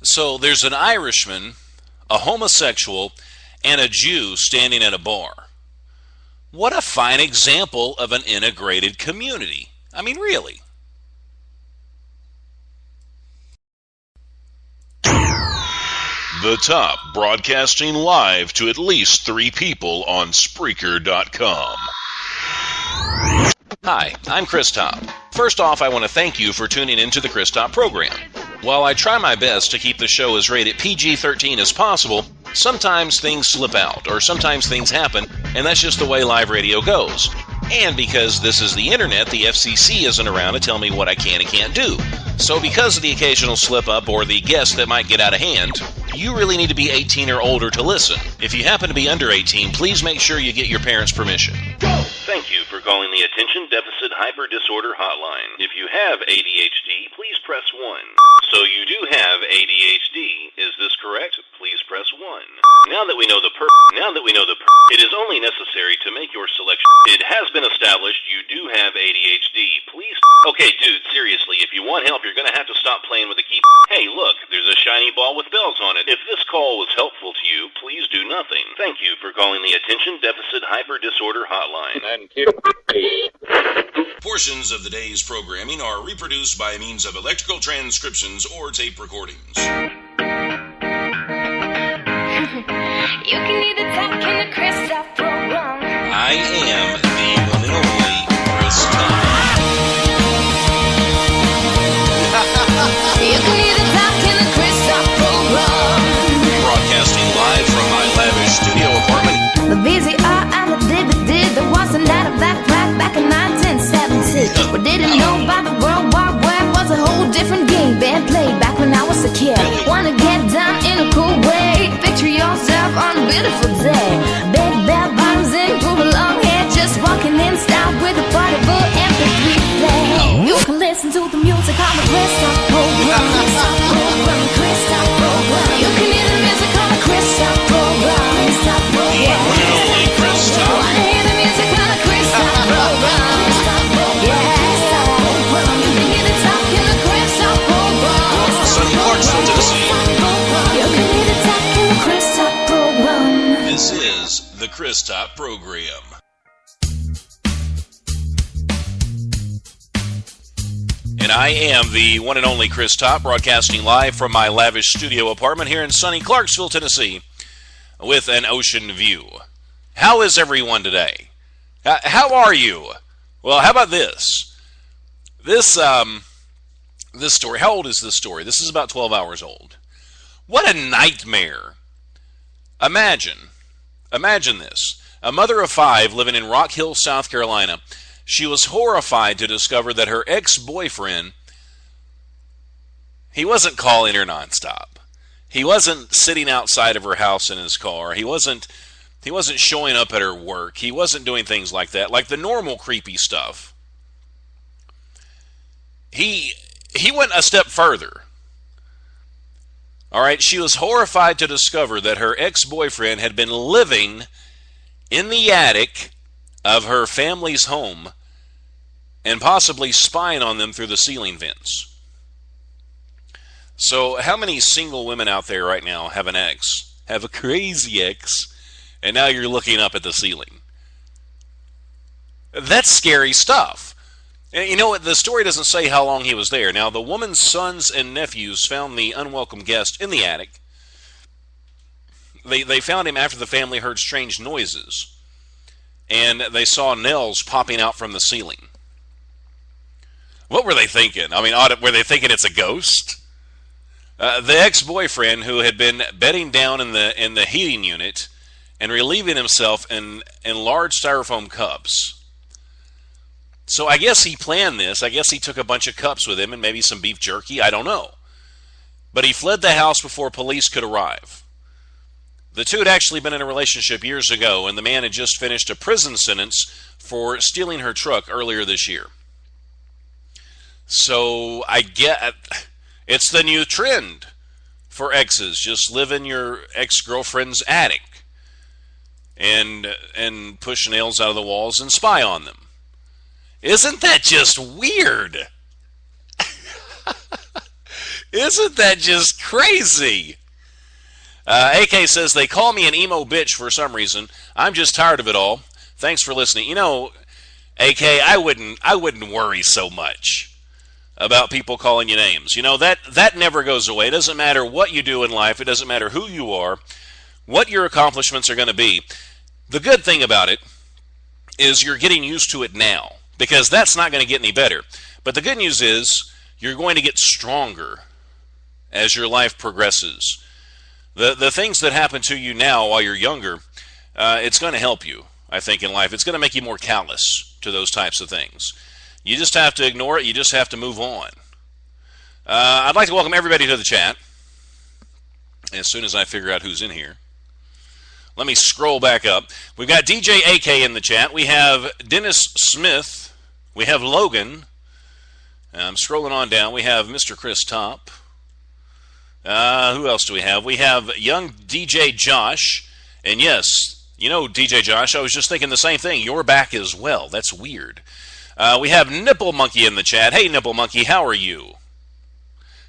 So there's an Irishman, a homosexual, and a Jew standing at a bar. What a fine example of an integrated community. I mean, really. The Top, broadcasting live to at least 3 people on Spreaker.com. Hi, I'm Chris Top. First off, I want to thank you for tuning into the Chris Top program. While I try my best to keep the show as rated PG-13 as possible, sometimes things slip out, or sometimes things happen, and that's just the way live radio goes. And because this is the internet, the FCC isn't around to tell me what I can and can't do. So because of the occasional slip-up or the guess that might get out of hand, you really need to be 18 or older to listen. If you happen to be under 18, please make sure you get your parents' permission. Go! Thank you for calling the Attention Deficit Hyper Disorder Hotline. If you have ADHD, please press 1. So you do have ADHD. Is this correct? Please press 1. Now that we know it is only necessary to make your selection. It has been established you do have ADHD. Please. Okay, dude, seriously, if you want help, you're gonna have to stop playing with the key. Hey, look, there's a shiny ball with bells on it. If this call was helpful to you, please do nothing. Thank you for calling the Attention Deficit Hyper Disorder Hotline. Portions of the day's programming are reproduced by means of electrical transcriptions or tape recordings. You can either talk in the Chris Top program. I am the one and only Chris Top. You can either talk in the Chris Top program. Broadcasting live from my lavish studio apartment. The VCR and the DVD, there wasn't that a back in 1970. We didn't know about the World War Web was a whole different game being played back when I was a kid. Wanna get down in a cool way, picture yourself on a beautiful day. Big bell bottoms and groove long hair, just walking in style with a party book MP3 play. You can listen to the music on the Chris Top program. Chris Top program, Chris Top program. You can hear the music on the Chris Top program. Chris Top program. Wanna hear the music on the Chris Top program. You can hear the talk in the Chris Top program. Sonny Clarksville, Tennessee. You can hear the talk in the Chris Top program. This is the Chris Top program. And I am the one and only Chris Top, broadcasting live from my lavish studio apartment here in sunny Clarksville, Tennessee, with an ocean view. How is everyone today? How are you? Well, how about this? This story, how old is this story? This is about 12 hours old. What a nightmare. Imagine this. A mother of 5 living in Rock Hill, South Carolina. She was horrified to discover that her ex-boyfriend, he wasn't calling her nonstop. He wasn't sitting outside of her house in his car. He wasn't showing up at her work. He wasn't doing things like that, like the normal creepy stuff. He went a step further. All right, she was horrified to discover that her ex-boyfriend had been living in the attic of her family's home and possibly spying on them through the ceiling vents. So how many single women out there right now have an ex, have a crazy ex, and now you're looking up at the ceiling? That's scary stuff. And you know what? The story doesn't say how long he was there. Now, the woman's sons and nephews found the unwelcome guest in the attic. They found him after the family heard strange noises, and they saw nails popping out from the ceiling. What were they thinking? I mean, were they thinking it's a ghost? The ex-boyfriend, who had been bedding down in the heating unit and relieving himself in large styrofoam cups. So I guess he planned this. I guess he took a bunch of cups with him and maybe some beef jerky. I don't know. But he fled the house before police could arrive. The two had actually been in a relationship years ago, and the man had just finished a prison sentence for stealing her truck earlier this year. So I get it's the new trend for exes. Just live in your ex-girlfriend's attic and push nails out of the walls and spy on them. Isn't that just weird? Isn't that just crazy? AK says, they call me an emo bitch for some reason. I'm just tired of it all. Thanks for listening. You know, AK, I wouldn't worry so much about people calling you names. You know, that never goes away. It doesn't matter what you do in life. It doesn't matter who you are, what your accomplishments are going to be. The good thing about it is you're getting used to it now, because that's not going to get any better. But the good news is you're going to get stronger as your life progresses. The things that happen to you now while you're younger, it's going to help you, I think, in life. It's going to make you more callous to those types of things. You just have to ignore it. You just have to move on. I'd like to welcome everybody to the chat as soon as I figure out who's in here. Let me scroll back up. We've got DJ AK in the chat. We have Dennis Smith. We have Logan. I'm scrolling on down. We have Mr. Chris Top. Who else do we have? We have young DJ Josh. And yes, you know, DJ Josh, I was just thinking the same thing. You're back as well. That's weird. We have Nipple Monkey in the chat. Hey, Nipple Monkey, how are you?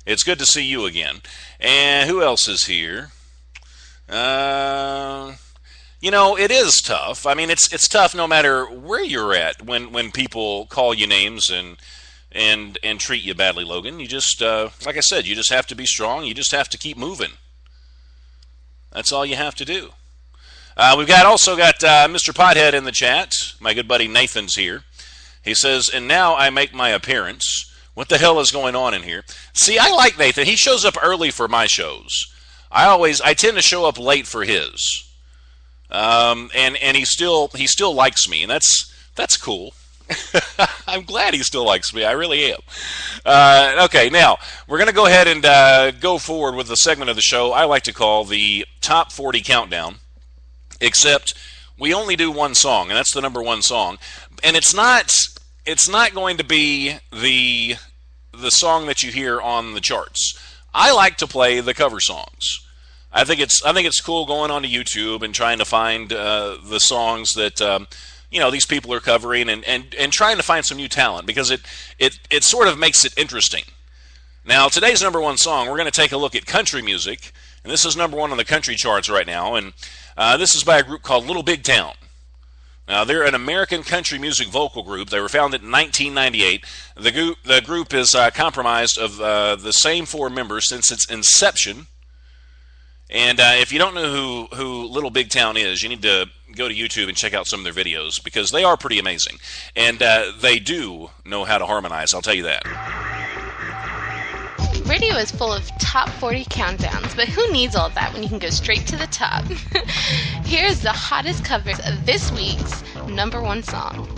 It's good to see you again. And who else is here? You know, it is tough. I mean, it's tough no matter where you're at when people call you names and treat you badly, Logan. You just, like I said, you just have to be strong. You just have to keep moving. That's all you have to do. We've also got Mr. Pothead in the chat. My good buddy Nathan's here. He says, and now I make my appearance. What the hell is going on in here? See, I like Nathan. He shows up early for my shows. I tend to show up late for his. And he still likes me, and that's cool. I'm glad he still likes me. I really am. Okay, now we're going to go ahead and go forward with the segment of the show I like to call the Top 40 Countdown, except we only do one song, and that's the number one song. And it's not going to be the song that you hear on the charts. I like to play the cover songs. I think it's cool going onto YouTube and trying to find the songs that these people are covering and trying to find some new talent, because it sort of makes it interesting. Now, today's number one song, we're going to take a look at country music, and this is number one on the country charts right now, and this is by a group called Little Big Town. Now, they're an American country music vocal group. They were founded in 1998. The group is comprised of the same four members since its inception. And if you don't know who Little Big Town is, you need to go to YouTube and check out some of their videos, because they are pretty amazing. And they do know how to harmonize, I'll tell you that. Radio is full of top 40 countdowns, but who needs all of that when you can go straight to the top? Here's the hottest covers of this week's number one song.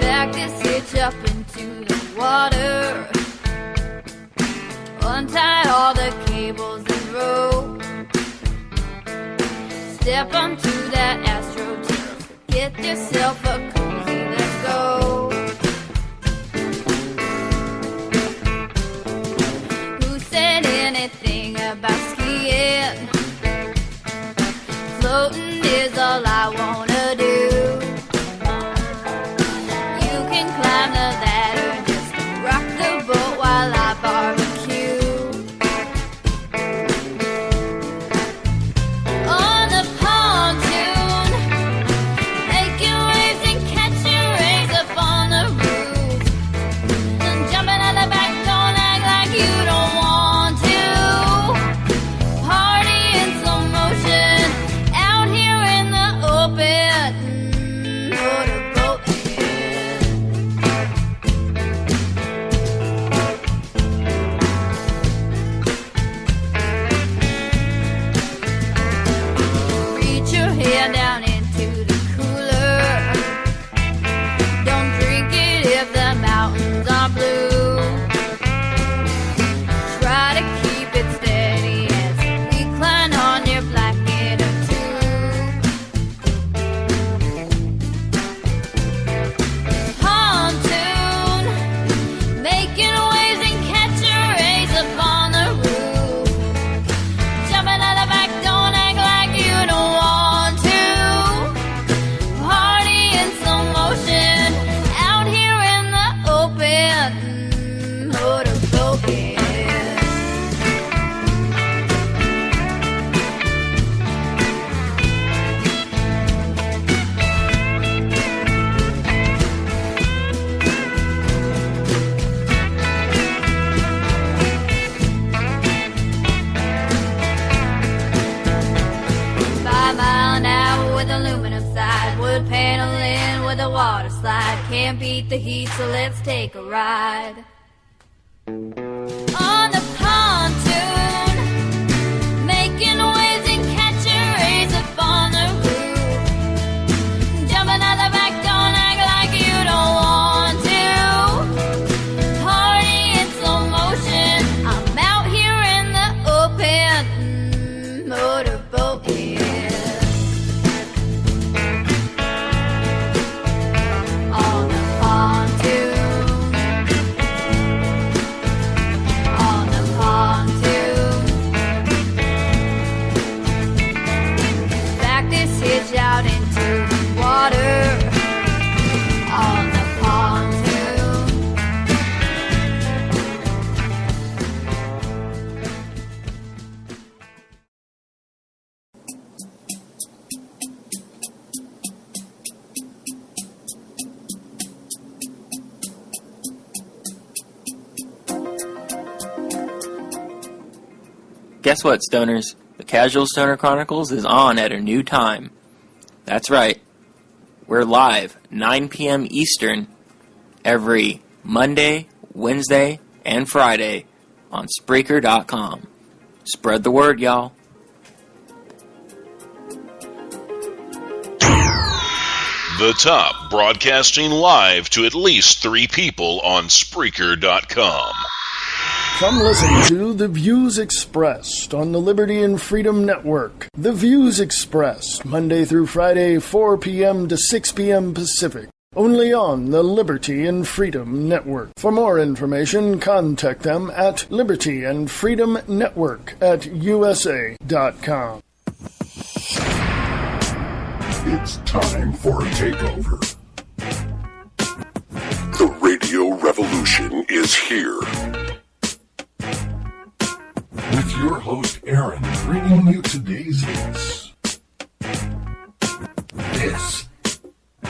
Back this hitch up into the water, untie all the cables and rope. Step onto that AstroTurf, get yourself a cozy, let's go. Who said anything about skiing? Floating is all I wanna do. You can climb the ladder, just rock the boat while I barbecue. Jumping on the back, don't act like you don't want adrenaline with a water slide. Can't beat the heat, so let's take a ride. On the pontoon, making waves and catching rays up on the roof. Jumping out the back, don't act like you don't want to. Party in slow motion, I'm out here in the open, motorboat here. On the pontoon, on the pontoon. Back this hitch out into the water. On the pontoon. Guess what, stoners? The Casual Stoner Chronicles is on at a new time. That's right. We're live, 9 p.m. Eastern, every Monday, Wednesday, and Friday on Spreaker.com. Spread the word, y'all. The Top, broadcasting live to at least 3 people on Spreaker.com. Come listen to The Views Expressed on the Liberty and Freedom Network. The Views Expressed, Monday through Friday, 4 p.m. to 6 p.m. Pacific. Only on the Liberty and Freedom Network. For more information, contact them at libertyandfreedomnetwork@usa.com. It's time for a takeover. The radio revolution is here. With your host, Aaron, bringing you today's hits. This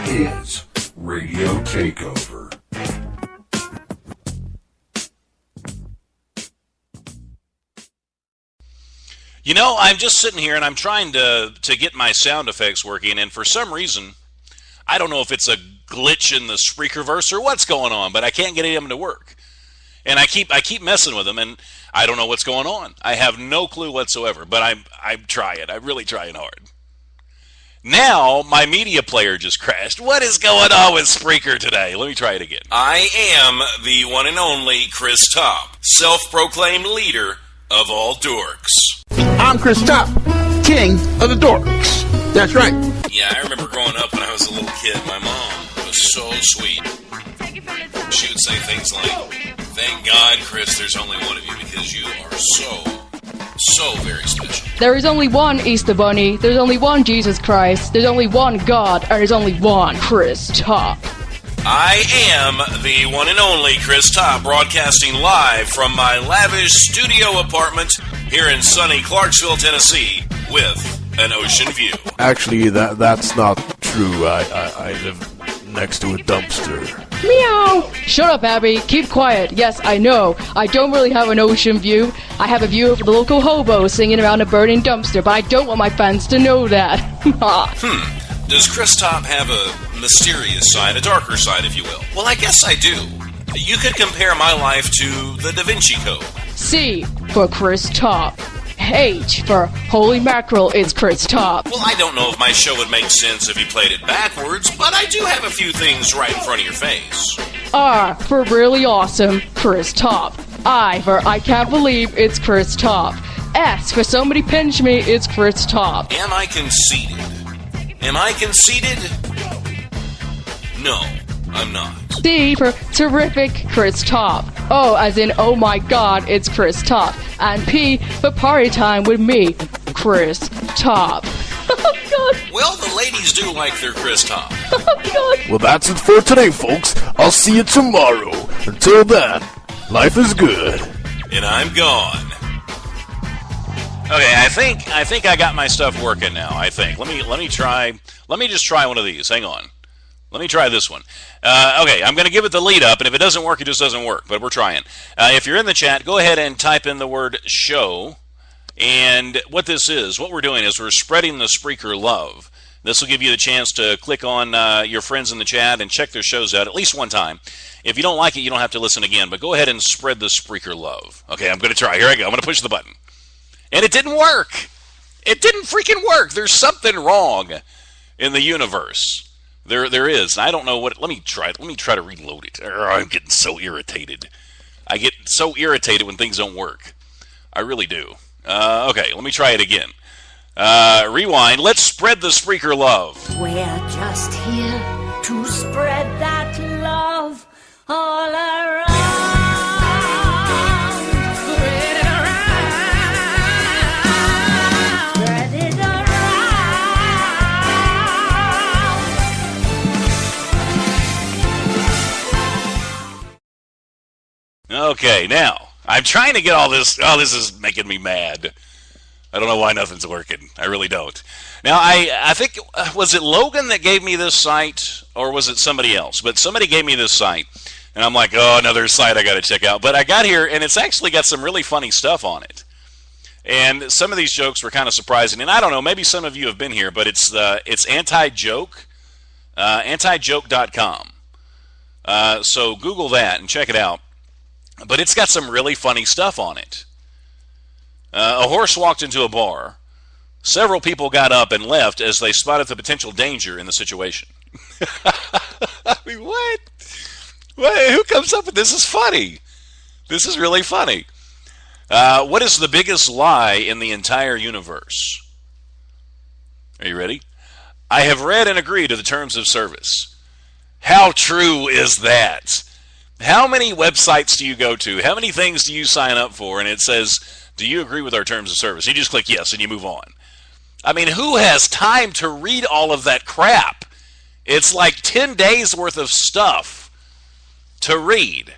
is Radio Takeover. You know, I'm just sitting here and I'm trying to get my sound effects working, and for some reason, I don't know if it's a glitch in the Spreakerverse or what's going on, but I can't get any of them to work. And I keep messing with them, and I don't know what's going on. I have no clue whatsoever, but I'm trying. I'm really trying hard. Now, my media player just crashed. What is going on with Spreaker today? Let me try it again. I am the one and only Chris Top, self-proclaimed leader of all dorks. I'm Chris Top, king of the dorks. That's right. Yeah, I remember growing up when I was a little kid, my mom was so sweet. She would say things like, "Thank God, Chris, there's only one of you because you are so very special." There is only one Easter Bunny, there's only one Jesus Christ, there's only one God, and there's only one Chris Top. I am the one and only Chris Top, broadcasting live from my lavish studio apartment here in sunny Clarksville, Tennessee, with an ocean view. Actually, that's not true. I live next to a dumpster. Meow! Shut up, Abby. Keep quiet. Yes, I know. I don't really have an ocean view. I have a view of the local hobo singing around a burning dumpster, but I don't want my fans to know that. Does Chris Top have a mysterious side, a darker side, if you will? Well, I guess I do. You could compare my life to the Da Vinci Code. C for Chris Top. H for Holy Mackerel is Chris Top. Well, I don't know if my show would make sense if you played it backwards, but I do have a few things right in front of your face. R for Really Awesome, Chris Top. I for I Can't Believe It's Chris Top. S for Somebody Pinch Me, it's Chris Top. Am I conceited? Am I conceited? No, I'm not. D for Terrific, Chris Top. O as in Oh My God, it's Chris Top. And P for Party Time with me, Chris Top. Oh, God. Well, the ladies do like their Chris Top. Oh, God. Well, that's it for today, folks. I'll see you tomorrow. Until then, life is good. And I'm gone. Okay, I think I got my stuff working now. I think. Let me just try one of these. Hang on. Let me try this one. Okay, I'm going to give it the lead up, and if it doesn't work, it just doesn't work, but we're trying. If you're in the chat, go ahead and type in the word show. And what this is, what we're doing is we're spreading the Spreaker love. This will give you the chance to click on your friends in the chat and check their shows out at least one time. If you don't like it, you don't have to listen again, but go ahead and spread the Spreaker love. Okay, I'm going to try. Here I go. I'm going to push the button. And it didn't work. It didn't freaking work. There's something wrong in the universe. There is. I don't know what. Let me try to reload it. I'm getting so irritated. I get so irritated when things don't work. I really do. Okay, let me try it again. Rewind. Let's spread the Spreaker love. We're just here to spread that love all around. Spread it around. Spread it around. Okay, now I'm trying to get all this. Oh, this is making me mad. I don't know why nothing's working. I really don't. Now, I think, was it Logan that gave me this site, or was it somebody else? But somebody gave me this site, and I'm like, oh, another site I got to check out. But I got here, and it's actually got some really funny stuff on it. And some of these jokes were kind of surprising. And I don't know, maybe some of you have been here, but it's anti-joke, antijoke.com. So Google that and check it out. But it's got some really funny stuff on it. A horse walked into a bar. Several people got up and left as they spotted the potential danger in the situation. I mean, what? Who comes up with this? Is funny. This is really funny. What is the biggest lie in the entire universe? Are you ready? I have read and agreed to the terms of service. How true is that? How many websites do you go to? How many things do you sign up for? And it says, do you agree with our terms of service? You just click yes and you move on. I mean, who has time to read all of that crap? It's like 10 days worth of stuff to read.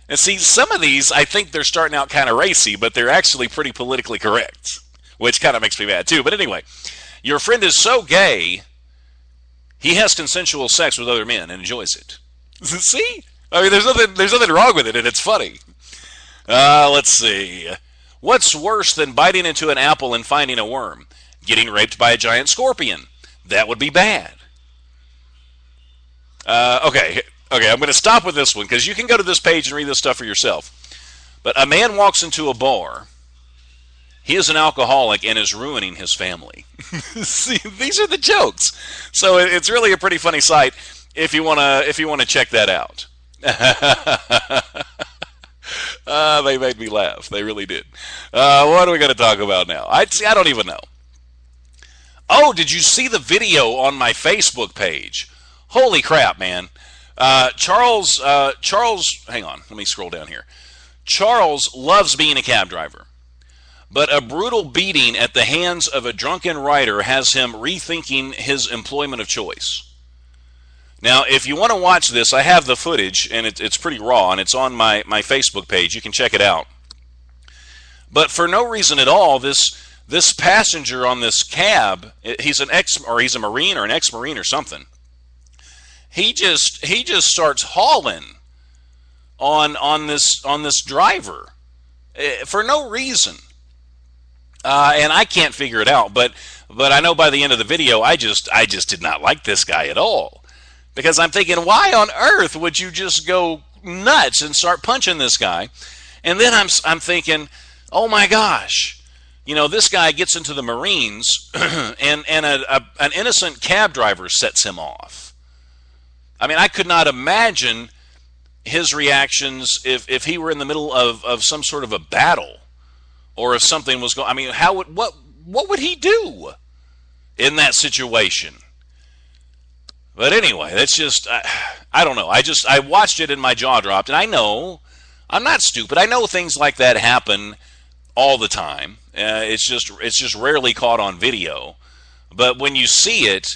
And see, some of these, I think they're starting out kind of racy, but they're actually pretty politically correct, which kind of makes me mad too. But anyway, your friend is so gay, he has consensual sex with other men and enjoys it. See? I mean, there's nothing wrong with it, and it's funny. Let's see. What's worse than biting into an apple and finding a worm? Getting raped by a giant scorpion. That would be bad. Okay, I'm going to stop with this one, because you can go to this page and read this stuff for yourself. But a man walks into a bar. He is an alcoholic and is ruining his family. See, these are the jokes. So it's really a pretty funny site if you want to check that out. They made me laugh. They really did. What are we going to talk about now? I don't even know. Oh, did you see the video on my Facebook page? Holy crap, man. Charles, hang on. Let me scroll down here. Charles loves being a cab driver, but a brutal beating at the hands of a drunken rider has him rethinking his employment of choice. Now, if you want to watch this, I have the footage, and it's pretty raw, and it's on my Facebook page. You can check it out. But for no reason at all, this passenger on this cab, he's a Marine or an ex-Marine or something. He just starts hauling on this driver for no reason, and I can't figure it out. But I know by the end of the video, I just did not like this guy at all. Because I'm thinking, why on earth would you just go nuts and start punching this guy? And then I'm thinking, oh my gosh, this guy gets into the Marines, and an innocent cab driver sets him off. I mean, I could not imagine his reactions if he were in the middle of some sort of a battle, or if something was going. I mean, what would he do in that situation? But anyway, that's just, I don't know. I watched it and my jaw dropped. And I know, I'm not stupid. I know things like that happen all the time. It's just rarely caught on video. But when you see it,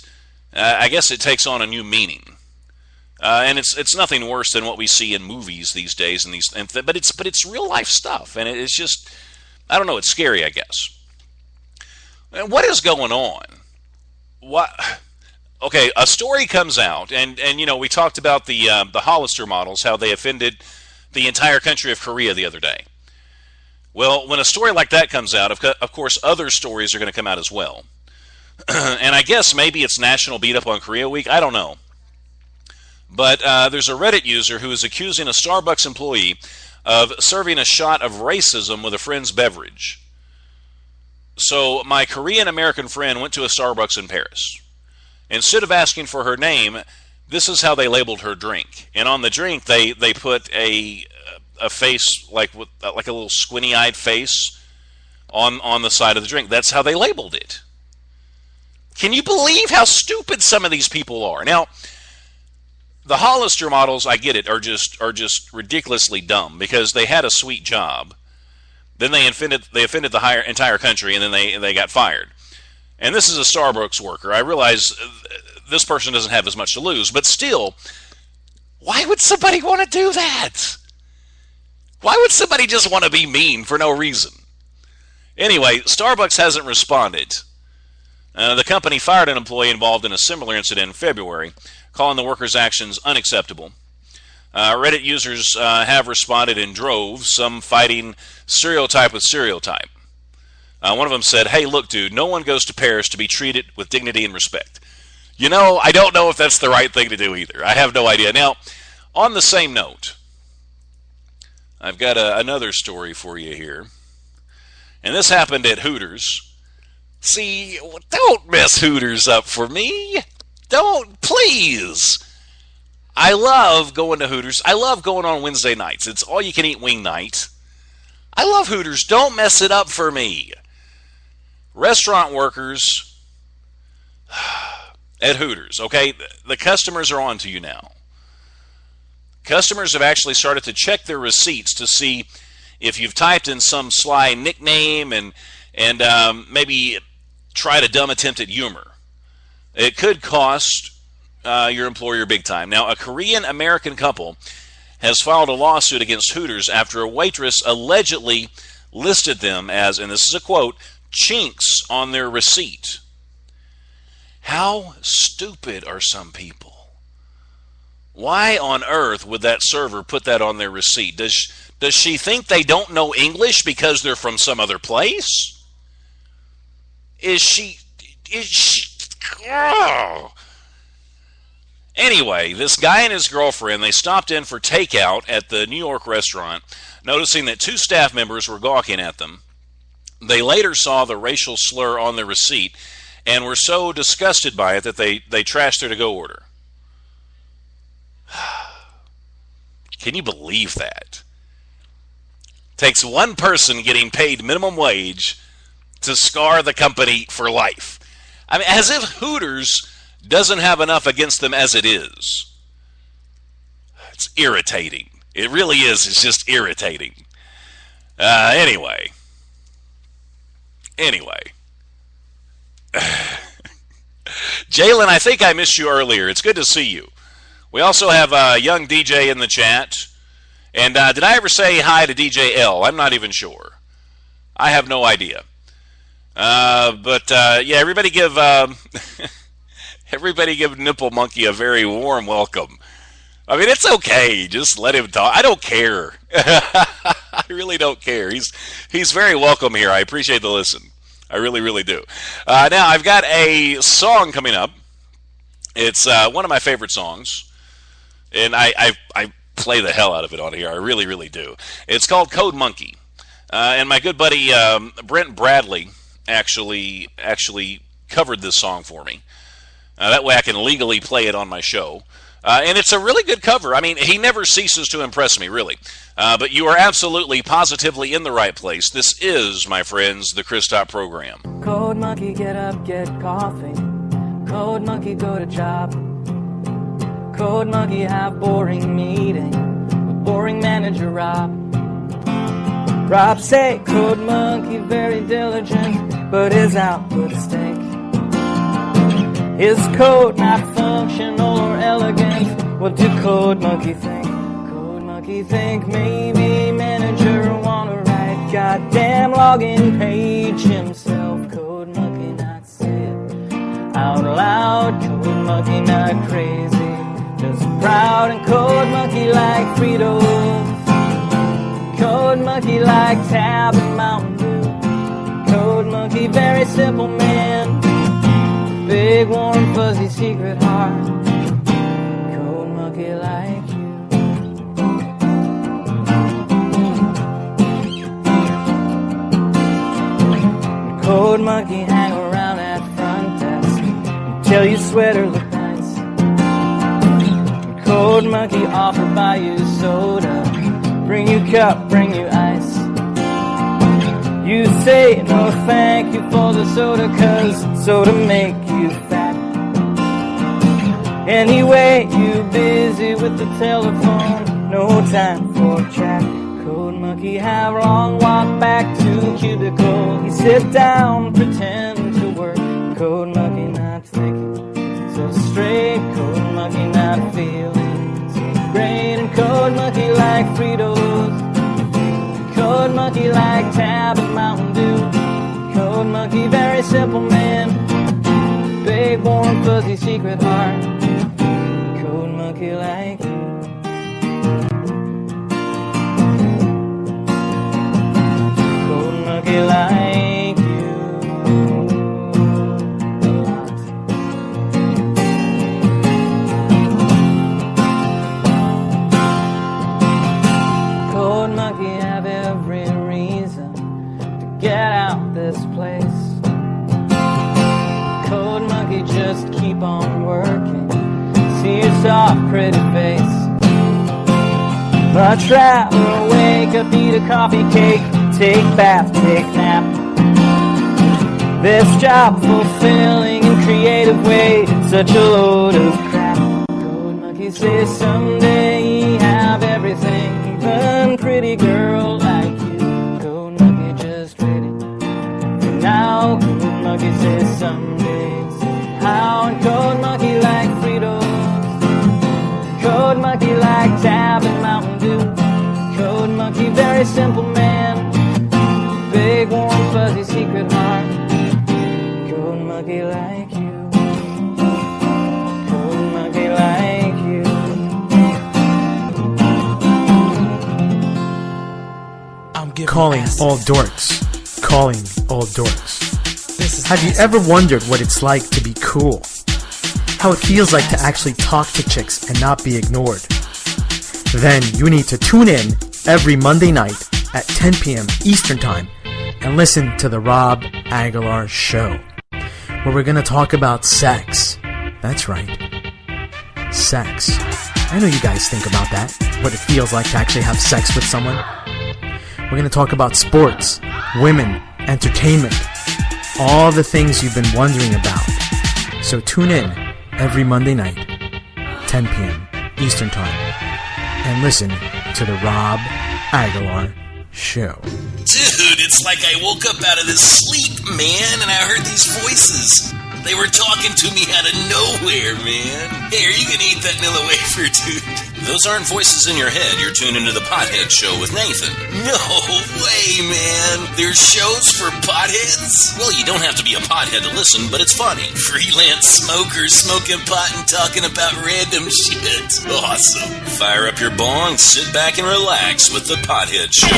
I guess it takes on a new meaning. And it's nothing worse than what we see in movies these days. But it's real life stuff. And it's just, I don't know, it's scary, I guess. And what is going on? Okay, a story comes out, and we talked about the Hollister models, how they offended the entire country of Korea the other day. Well, when a story like that comes out, of course, other stories are going to come out as well. And I guess maybe it's National Beat Up on Korea Week. I don't know. But there's a Reddit user who is accusing a Starbucks employee of serving a shot of racism with a friend's beverage. So my Korean-American friend went to a Starbucks in Paris. Instead of asking for her name, this is how they labeled her drink. And on the drink, they put a face, like a little squinty-eyed face on the side of the drink. That's how they labeled it. Can you believe how stupid some of these people are? Now, the Hollister models, I get it, are just ridiculously dumb because they had a sweet job. Then they offended the entire country, and then they got fired. And this is a Starbucks worker. I realize this person doesn't have as much to lose, but still, why would somebody want to do that? Why would somebody just want to be mean for no reason? Anyway, Starbucks hasn't responded. The company fired an employee involved in a similar incident in February, calling the workers' actions unacceptable. Reddit users have responded in droves, some fighting stereotype with stereotype. One of them said, "Hey, look, dude, no one goes to Paris to be treated with dignity and respect." You know, I don't know if that's the right thing to do either. I have no idea. Now, on the same note, I've got another story for you here. And this happened at Hooters. See, don't mess Hooters up for me. Don't, please. I love going to Hooters. I love going on Wednesday nights. It's all-you-can-eat wing night. I love Hooters. Don't mess it up for me. Restaurant workers at Hooters, okay? The customers are on to you now. Customers have actually started to check their receipts to see if you've typed in some sly nickname and maybe tried a dumb attempt at humor. It could cost your employer big time. Now, a Korean-American couple has filed a lawsuit against Hooters after a waitress allegedly listed them as, and this is a quote, chinks on their receipt. How stupid are some people? Why on earth would that server put that on their receipt? Does she think they don't know English because they're from some other place? Is she oh. Anyway, this guy and his girlfriend, they stopped in for takeout at the New York restaurant, noticing that two staff members were gawking at them. They later saw the racial slur on their receipt and were so disgusted by it that they trashed their to-go order. Can you believe that? Takes one person getting paid minimum wage to scar the company for life. I mean, as if Hooters doesn't have enough against them as it is. It's irritating. It really is. It's just irritating. Anyway. Jalen, I think I missed you earlier. It's good to see you. We also have a young DJ in the chat. And did I ever say hi to DJ L? I'm not even sure. I have no idea. But yeah, everybody give Nipple Monkey a very warm welcome. I mean, it's okay. Just let him talk. I don't care. I really don't care. He's very welcome here. I appreciate the listen. I really, really do. Now, I've got a song coming up. It's one of my favorite songs. And I play the hell out of it on here. I really, really do. It's called Code Monkey. And my good buddy Brent Bradley actually covered this song for me. That way I can legally play it on my show. And it's a really good cover. I mean, he never ceases to impress me, really. But you are absolutely, positively in the right place. This is, my friends, the Chris Top Program. Code Monkey, get up, get coffee. Code Monkey, go to job. Code Monkey, have boring meeting with boring manager Rob. Rob say, Code Monkey, very diligent, but his output stink. His code not functional or elegant. What do Code Monkey think? Code Monkey think maybe manager wanna write goddamn login page himself. Code Monkey not say it out loud. Code Monkey not crazy, just proud. And Code Monkey like Fritos. Code Monkey like Tab and Mountain Dew. Code Monkey very simple man. big, warm, fuzzy, secret heart. Cold monkey like you. Cold monkey hang around that front desk until your sweater look nice. Cold monkey offer buy you soda, bring you cup, bring you ice. You say no thank you for the soda, 'cause soda make you fat. Anyway, you busy with the telephone, no time for chat. Cold monkey have a long walk back to cubicle. He sit down, pretend to work. Cold monkey not thinking so straight. Cold monkey not feeling so great. And cold monkey like Fritos. Cold monkey like Tab and Mountain Dew. Cold monkey very simple man. Big warm fuzzy secret heart. Cold monkey like you. Monkey like you a lot. Cold monkey have every reason to get out this place. Cold monkey just keep on working. See your soft pretty face. But travel, wake up, eat a coffee cake. Take bath, take nap. This job fulfilling in creative way. It's such a load of crap. Cold monkey says someday he have everything, even pretty girl like you. Cold monkey just waiting for now. Cold monkey says someday, how. And cold monkey like Fritos. Cold monkey like Tab and Mountain Dew. Cold monkey very simple man. Big, warm, fuzzy, secret heart. Cold monkey like you. Cold monkey like you. Calling all dorks. Calling all dorks. Have you ever wondered what it's like to be cool? How it feels like to actually talk to chicks and not be ignored? Then you need to tune in every Monday night at 10 p.m. Eastern Time and listen to the Rob Aguilar Show, where we're going to talk about sex. That's right. Sex. I know you guys think about that, what it feels like to actually have sex with someone. We're going to talk about sports, women, entertainment, all the things you've been wondering about. So tune in every Monday night, 10 p.m. Eastern Time, and listen to the Rob Aguilar Show. Dude, it's like I woke up out of this sleep, man, and I heard these voices. They were talking to me out of nowhere, man. Here, you can eat that vanilla wafer, dude. Those aren't voices in your head. You're tuned into the Pothead Show with Nathan. No way, man. There's shows for potheads? Well, you don't have to be a pothead to listen, but it's funny. Freelance smokers smoking pot and talking about random shit. Awesome. Fire up your bong, sit back and relax with the Pothead Show.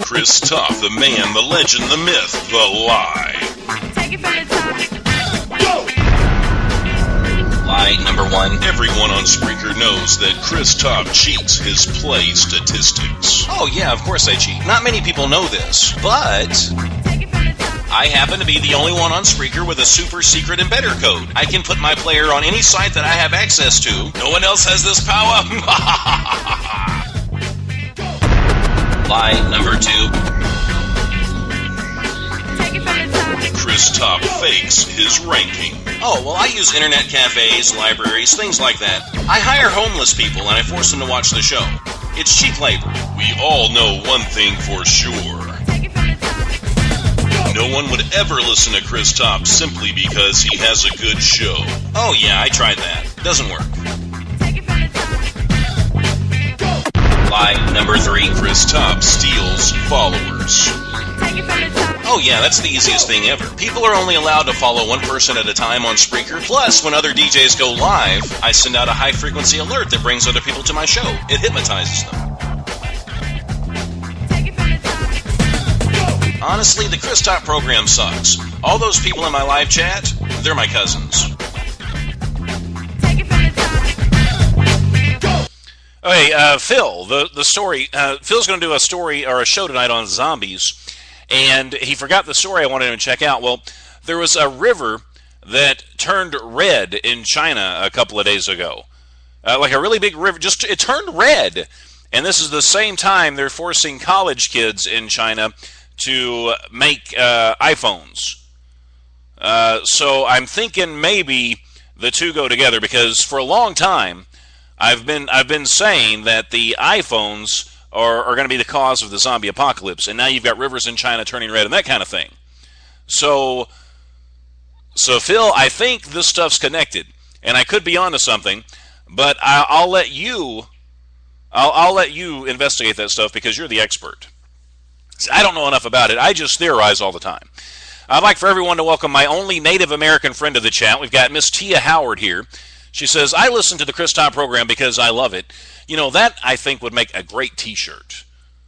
Chris Toff, the man, the legend, the myth, the lie. Take it from the top. Lie number one. Everyone on Spreaker knows that Chris Toff cheats his play statistics. Oh yeah, of course I cheat. Not many people know this, but I happen to be the only one on Spreaker with a super secret embedder code. I can put my player on any site that I have access to. No one else has this power. Lie number two. Chris Toff fakes his ranking. Oh, well, I use internet cafes, libraries, things like that. I hire homeless people and I force them to watch the show. It's cheap labor. We all know one thing for sure. No one would ever listen to Chris Toff simply because he has a good show. Oh, yeah, I tried that. Doesn't work. Lie number three. Chris Toff steals followers. Oh yeah, that's the easiest thing ever. People are only allowed to follow one person at a time on Spreaker. Plus, when other DJs go live, I send out a high-frequency alert that brings other people to my show. It hypnotizes them. Honestly, the Chris Toff program sucks. All those people in my live chat, they're my cousins. Okay, Phil, the story. Phil's going to do a story or a show tonight on zombies, and he forgot the story I wanted him to check out. Well, there was a river that turned red in China a couple of days ago. Like a really big river, it turned red. And this is the same time they're forcing college kids in China to make iPhones. So I'm thinking maybe the two go together, because for a long time I've been saying that the iPhones are going to be the cause of the zombie apocalypse, and now you've got rivers in China turning red and that kind of thing. So Phil, I think this stuff's connected, and I could be onto something, but I'll let you investigate that stuff because you're the expert. See, I don't know enough about it. I just theorize all the time. I'd like for everyone to welcome my only Native American friend of the chat. We've got Miss Tia Howard here. She says, I listen to the Chris Todd program because I love it. You know, that I think would make a great t-shirt.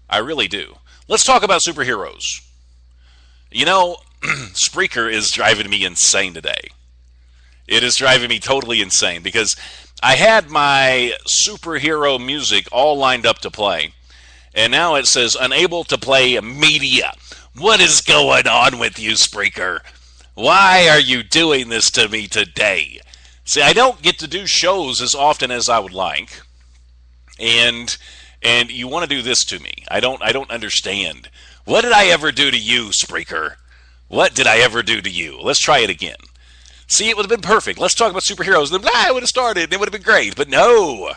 I really do. Let's talk about superheroes. You know, Spreaker is driving me insane today. It is driving me totally insane because I had my superhero music all lined up to play, and now it says unable to play media. What is going on with you, Spreaker? Why are you doing this to me today? See, I don't get to do shows as often as I would like, and you want to do this to me. I don't understand. What did I ever do to you, Spreaker? What did I ever do to you? Let's try it again. See, it would have been perfect. Let's talk about superheroes. Then I would have started, and it would have been great. But no.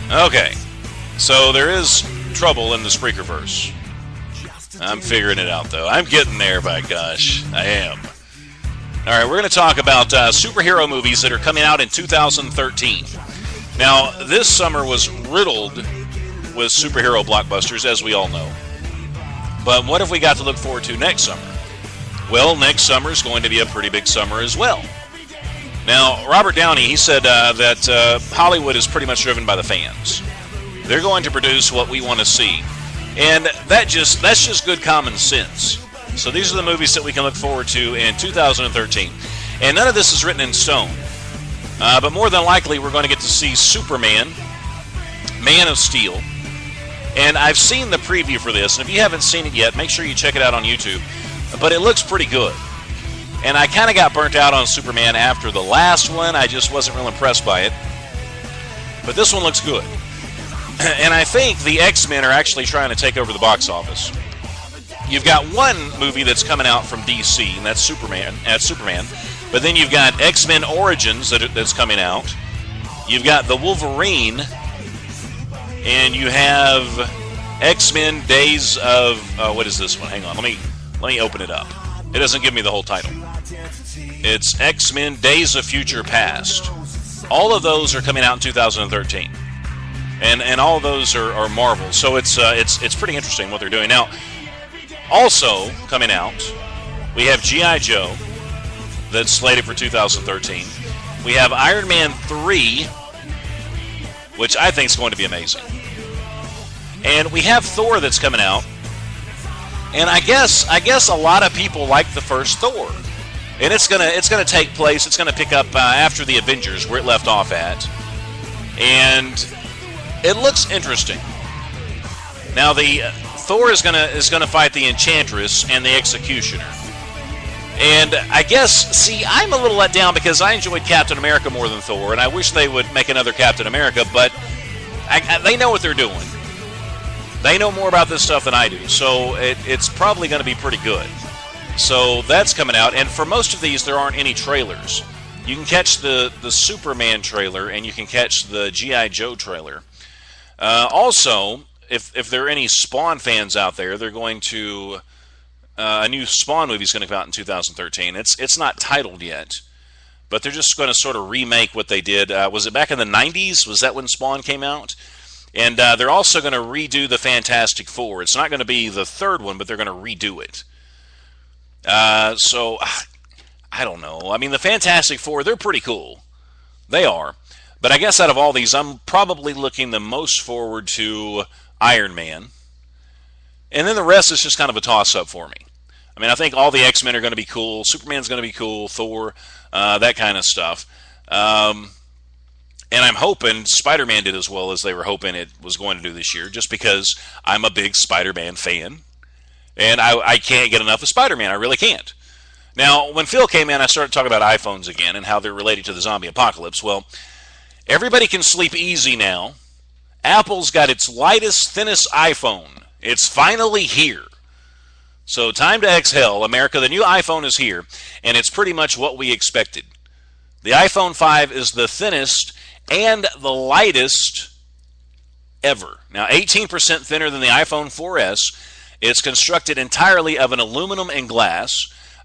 Okay, so there is trouble in the Spreakerverse. I'm figuring it out, though. I'm getting there, by gosh. I am. All right, we're going to talk about superhero movies that are coming out in 2013. Now, this summer was riddled with superhero blockbusters, as we all know. But what have we got to look forward to next summer? Well, next summer is going to be a pretty big summer as well. Now, Robert Downey, he said that Hollywood is pretty much driven by the fans. They're going to produce what we want to see. And that's just good common sense. So these are the movies that we can look forward to in 2013. And none of this is written in stone. But more than likely, we're going to get to see Superman, Man of Steel. And I've seen the preview for this. And if you haven't seen it yet, make sure you check it out on YouTube. But it looks pretty good. And I kind of got burnt out on Superman after the last one. I just wasn't real impressed by it. But this one looks good. And I think the X-Men are actually trying to take over the box office. You've got one movie that's coming out from DC, and that's Superman. But then you've got X-Men Origins that's coming out. You've got the Wolverine. And you have X-Men Days of... what is this one? Hang on. Let me open it up. It doesn't give me the whole title. It's X-Men Days of Future Past. All of those are coming out in 2013. And all of those are Marvel. So it's pretty interesting what they're doing. Now, also coming out, we have G.I. Joe that's slated for 2013. We have Iron Man 3, which I think is going to be amazing. And we have Thor that's coming out. And I guess a lot of people like the first Thor. And it's gonna take place, it's gonna pick up after the Avengers, where it left off at. And it looks interesting. Now the Thor is gonna fight the Enchantress and the Executioner. And I guess, I'm a little let down because I enjoyed Captain America more than Thor, and I wish they would make another Captain America, but they know what they're doing. They know more about this stuff than I do, so it's probably going to be pretty good. So that's coming out, and for most of these, there aren't any trailers. You can catch the Superman trailer, and you can catch the G.I. Joe trailer. Also, if there are any Spawn fans out there, they're going to... a new Spawn movie is going to come out in 2013. It's not titled yet, but they're just going to sort of remake what they did. Was it back in the 90s? Was that when Spawn came out? And they're also going to redo the Fantastic Four. It's not going to be the third one, but they're going to redo it. So, I don't know. I mean, the Fantastic Four, they're pretty cool. They are. But I guess out of all these, I'm probably looking the most forward to Iron Man. And then the rest is just kind of a toss-up for me. I mean, I think all the X-Men are going to be cool. Superman's going to be cool. Thor, that kind of stuff. And I'm hoping Spider-Man did as well as they were hoping it was going to do this year, just because I'm a big Spider-Man fan. And I can't get enough of Spider-Man. I really can't. Now, when Phil came in, I started talking about iPhones again and how they're related to the zombie apocalypse. Well, everybody can sleep easy now. Apple's got its lightest, thinnest iPhone. It's finally here. So time to exhale, America. The new iPhone is here, and it's pretty much what we expected. The iPhone 5 is the thinnest and the lightest ever. Now, 18% thinner than the iPhone 4S. It's constructed entirely of an aluminum and glass,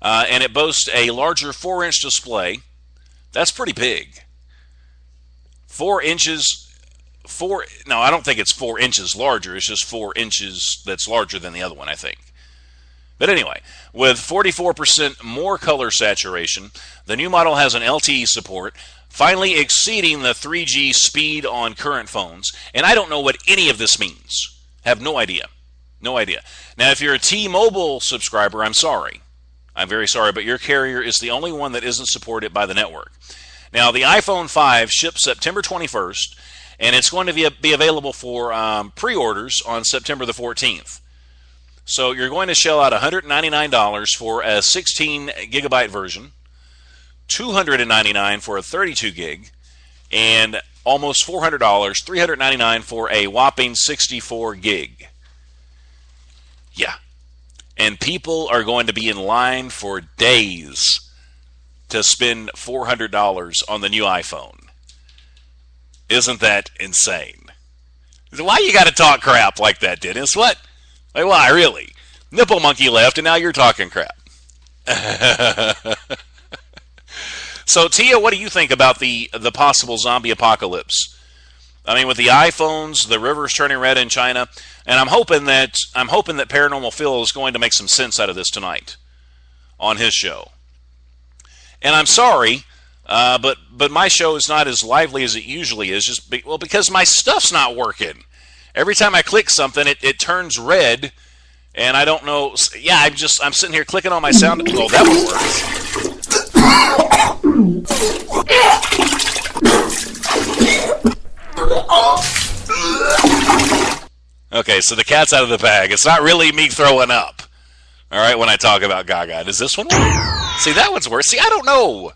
and it boasts a larger 4-inch display. That's pretty big. 4 inches, no, I don't think it's 4 inches larger. It's just 4 inches that's larger than the other one, I think. But anyway, with 44% more color saturation, the new model has an LTE support, finally exceeding the 3G speed on current phones. And I don't know what any of this means. Have no idea. No idea. Now, if you're a T-Mobile subscriber, I'm sorry. I'm very sorry, but your carrier is the only one that isn't supported by the network. Now, the iPhone 5 ships September 21st, and it's going to be available for pre-orders on September the 14th. So you're going to shell out $199 for a 16-gigabyte version, $299 for a 32 gig, and almost $400, $399 for a whopping 64 gig. Yeah. And people are going to be in line for days to spend $400 on the new iPhone. Isn't that insane? Why you got to talk crap like that, Dennis? What? Like, why, really? Nipple Monkey left, and now you're talking crap. So, Tia, what do you think about the possible zombie apocalypse? I mean, with the iPhones, the rivers turning red in China, and I'm hoping that Paranormal Phil is going to make some sense out of this tonight on his show. And I'm sorry, but my show is not as lively as it usually is, because my stuff's not working. Every time I click something, it turns red, and I don't know. Yeah, I'm sitting here clicking on my sound. Oh, that one works. Okay, so the cat's out of the bag. It's not really me throwing up. All right, when I talk about Gaga. Does this one work? See, that one's worse. See, I don't know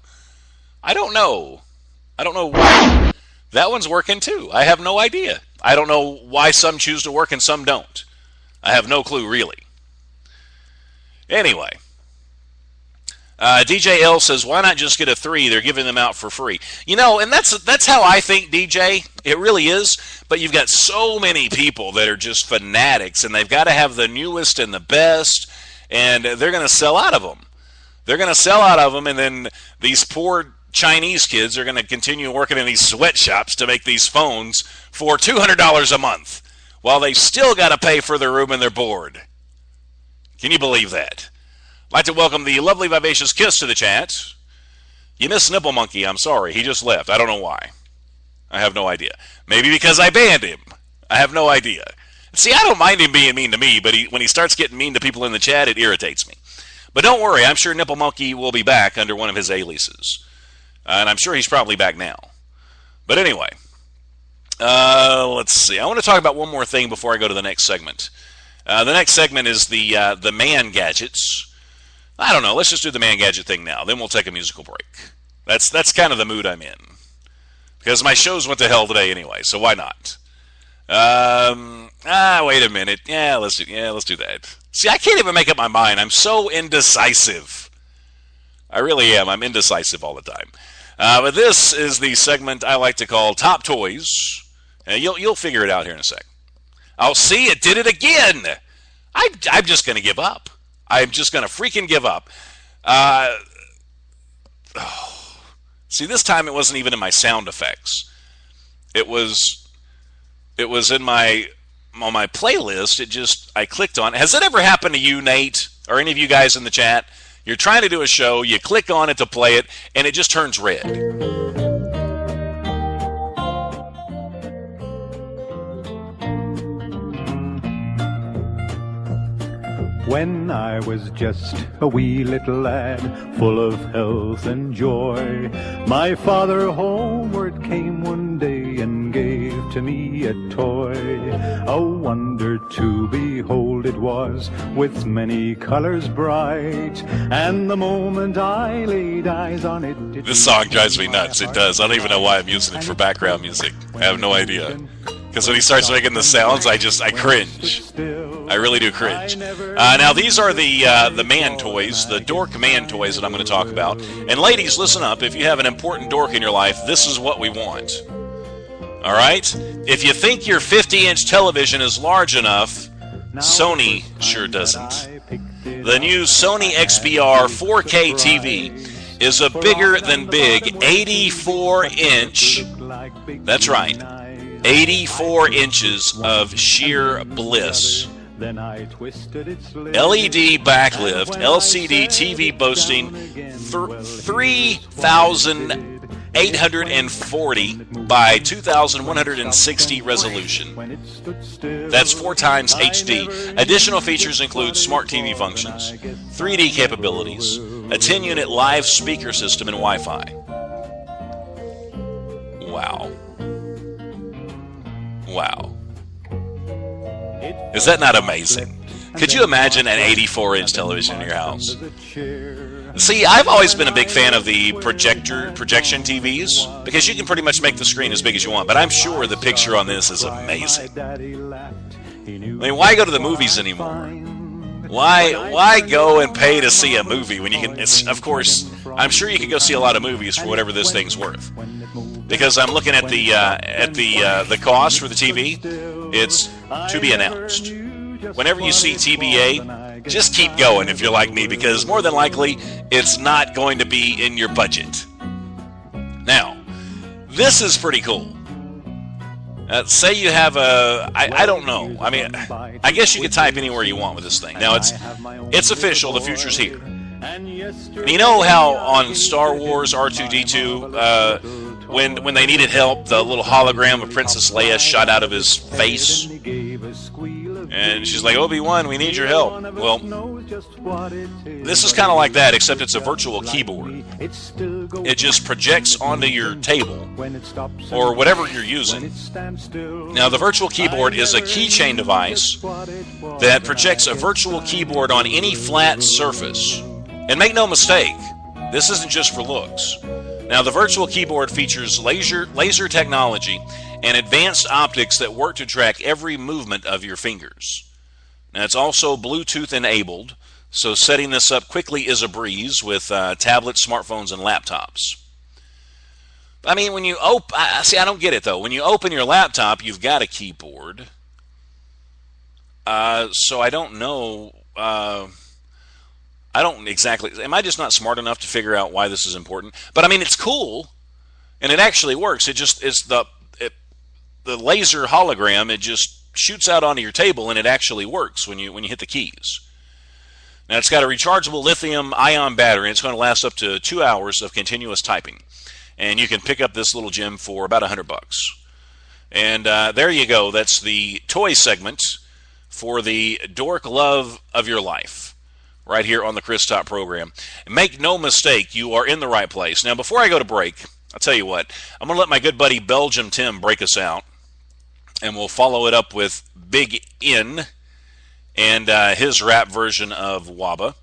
why. That one's working too. I have no idea. I don't know why some choose to work and some don't. I have no clue, really. Anyway, DJ L says, why not just get a 3? They're giving them out for free. You know, and that's how I think, DJ. It really is. But you've got so many people that are just fanatics, and they've got to have the newest and the best, and they're going to sell out of them. They're going to sell out of them, and then these poor Chinese kids are going to continue working in these sweatshops to make these phones for $200 a month, while they still got to pay for their room and their board. Can you believe that? I'd like to welcome the lovely Vivacious Kiss to the chat. You missed Nipple Monkey. I'm sorry. He just left. I don't know why. I have no idea. Maybe because I banned him. I have no idea. See, I don't mind him being mean to me, but when he starts getting mean to people in the chat, it irritates me. But don't worry. I'm sure Nipple Monkey will be back under one of his aliases. And I'm sure he's probably back now. But anyway, let's see. I want to talk about one more thing before I go to the next segment. The next segment is the man gadgets. I don't know. Let's just do the man gadget thing now. Then we'll take a musical break. That's kind of the mood I'm in. Because my shows went to hell today anyway, so why not? Wait a minute. Let's do that. See, I can't even make up my mind. I'm so indecisive. I really am. I'm indecisive all the time. But this is the segment I like to call Top Toys. You'll figure it out here in a sec. I'll see, it did it again. I'm just going to give up. I'm just going to freaking give up. See, this time it wasn't even in my sound effects. It was it was on my playlist. I clicked on it. Has it ever happened to you, Nate, or any of you guys in the chat? You're trying to do a show, you click on it to play it, and it just turns red. When I was just a wee little lad, full of health and joy, my father homeward came one day and gave to me a toy. A wonder to behold it was, with many colors bright, and the moment I laid eyes on it... This song drives me nuts. It does. I don't even know why I'm using it for background music. I have no idea. Because when he starts making the sounds, I cringe. I really do cringe. Now, these are the man toys, the Dork man toys that I'm going to talk about. And ladies, listen up. If you have an important dork in your life, this is what we want. All right? If you think your 50-inch television is large enough, Sony sure doesn't. The new Sony XBR 4K TV is a bigger than big 84-inch, that's right, 84 inches of sheer bliss. LED backlift LCD TV boasting 3,840 by 2,160 resolution. That's 4 times HD. Additional features include smart TV functions, 3D capabilities, a 10-unit live speaker system, and Wi-Fi. Wow. Wow. Is that not amazing? Could you imagine an 84-inch television in your house? See, I've always been a big fan of the projection TVs because you can pretty much make the screen as big as you want, but I'm sure the picture on this is amazing. I mean, why go to the movies anymore? Why go and pay to see a movie when you can? Of course, I'm sure you can go see a lot of movies for whatever this thing's worth. Because I'm looking at the cost for the TV, it's to be announced. Whenever you see TBA, just keep going if you're like me, because more than likely it's not going to be in your budget. Now, this is pretty cool. Say you have I don't know. I mean, I guess you can type anywhere you want with this thing. Now, it's official. The future's here. And you know how on Star Wars R2-D2, when they needed help, the little hologram of Princess Leia shot out of his face? And she's like, Obi-Wan, we need your help. Well, this is kind of like that, except it's a virtual keyboard. It just projects onto your table or whatever you're using. Now, the virtual keyboard is a keychain device that projects a virtual keyboard on any flat surface. And make no mistake, this isn't just for looks. Now, the virtual keyboard features laser technology and advanced optics that work to track every movement of your fingers. Now, it's also Bluetooth enabled, so setting this up quickly is a breeze with tablets, smartphones, and laptops. I mean, when you I don't get it, though. When you open your laptop, you've got a keyboard. So I don't know... I don't exactly... Am I just not smart enough to figure out why this is important? But, I mean, it's cool, and it actually works. It's the laser hologram. It just shoots out onto your table, and it actually works when you hit the keys. Now, it's got a rechargeable lithium-ion battery, and it's going to last up to 2 hours of continuous typing. And you can pick up this little gem for about $100. And there you go. That's the toy segment for the Dork Love of Your Life, right here on the Chris Top program. And make no mistake, you are in the right place. Now, before I go to break, I'll tell you what, I'm going to let my good buddy Belgium Tim break us out, and we'll follow it up with Big N and his rap version of Waba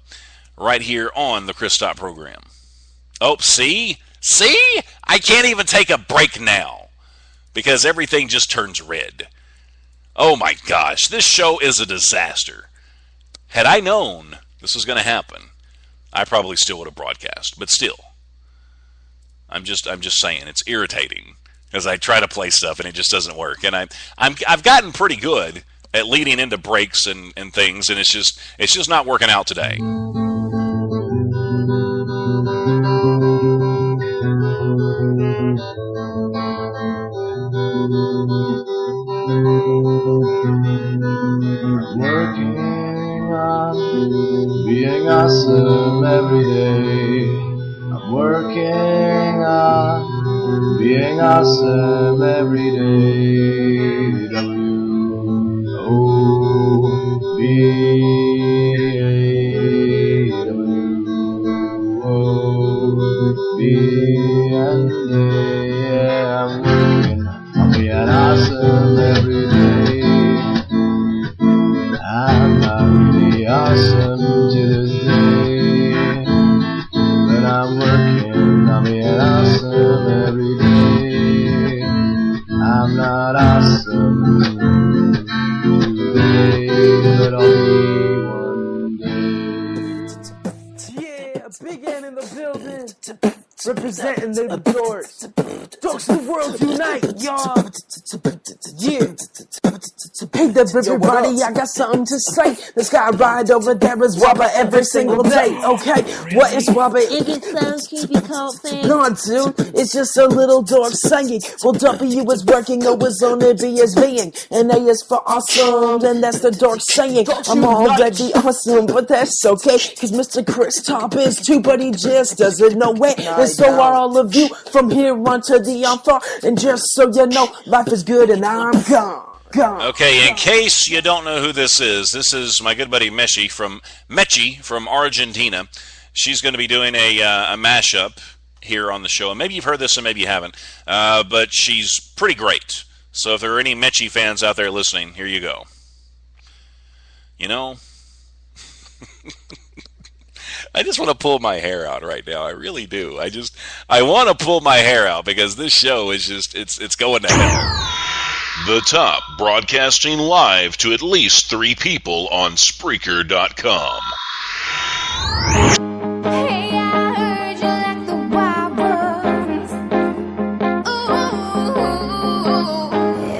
right here on the Chris Top program. Oh, see? I can't even take a break now because everything just turns red. Oh my gosh, this show is a disaster. Had I known this was going to happen, I probably still would have broadcast. But still, I'm just saying, it's irritating as I try to play stuff and it just doesn't work. And I've gotten pretty good at leading into breaks and things, and it's just not working out today. awesome every day. W-O-B-A-W-O-B and yeah, I'm working. I'm being awesome every day. I'm not really awesome to this day, but I'm working. I'm being awesome every day. I'm not awesome today, but I'll be one day. Yeah, Big N in the building, representing the Dorks. Dorks of the world unite, y'all. Yeah. Hey there, everybody, I got something to say. This guy right over there is Wubba every single day. Okay, what is Wubba? It gets so creepy cold thing. No, dude, it's just a little dork saying. Well, W is working, O is on it, B is being, and A is for awesome, and that's the dork saying. I'm already awesome, but that's okay, cause Mr. Chris Top is too, but he just doesn't know it. And so are all of you from here on to the far. And just so you know, life is good and I'm gone. Okay, in case you don't know who this is my good buddy Mechi from Argentina. She's going to be doing a mashup here on the show. And maybe you've heard this and maybe you haven't. But she's pretty great. So if there are any Mechi fans out there listening, here you go. You know, I just want to pull my hair out right now. I really do. I want to pull my hair out because this show is just, it's going to hell. The Top, broadcasting live to at least 3 people on Spreaker.com. Hey, I heard you like the wild ones. Ooh,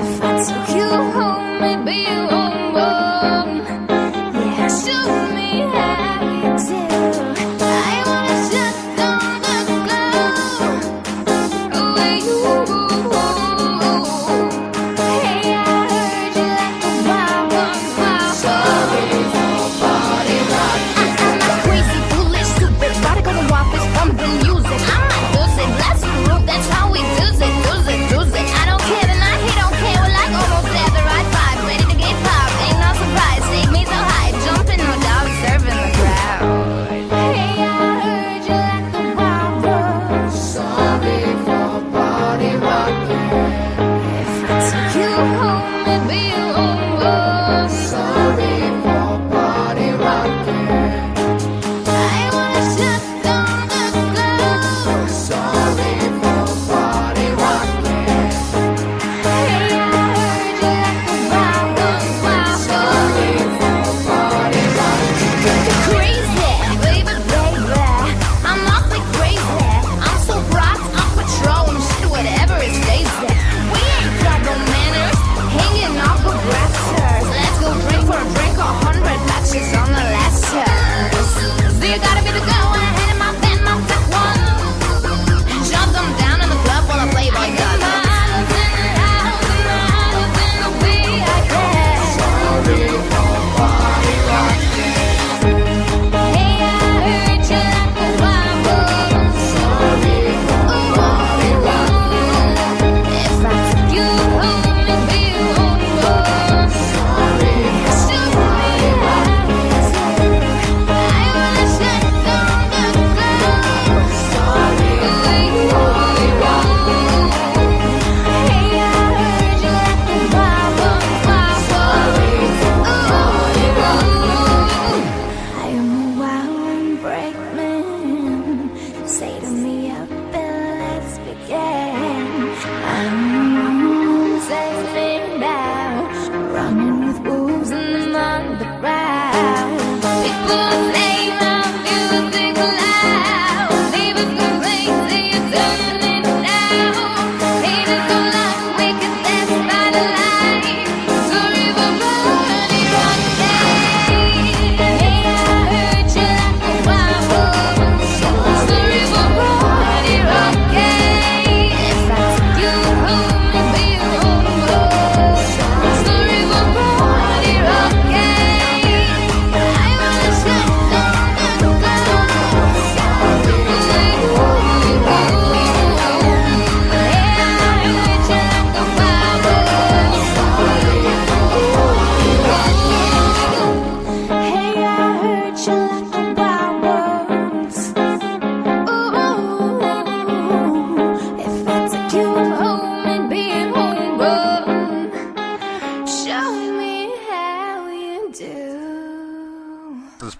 if I took you home, maybe you won't run. Yeah, show me how you do. I wanna shut down the glow. Oh, you. Hey, I heard you like the wild ones, wild ones. Sorry for body rock. I'm a crazy bullet.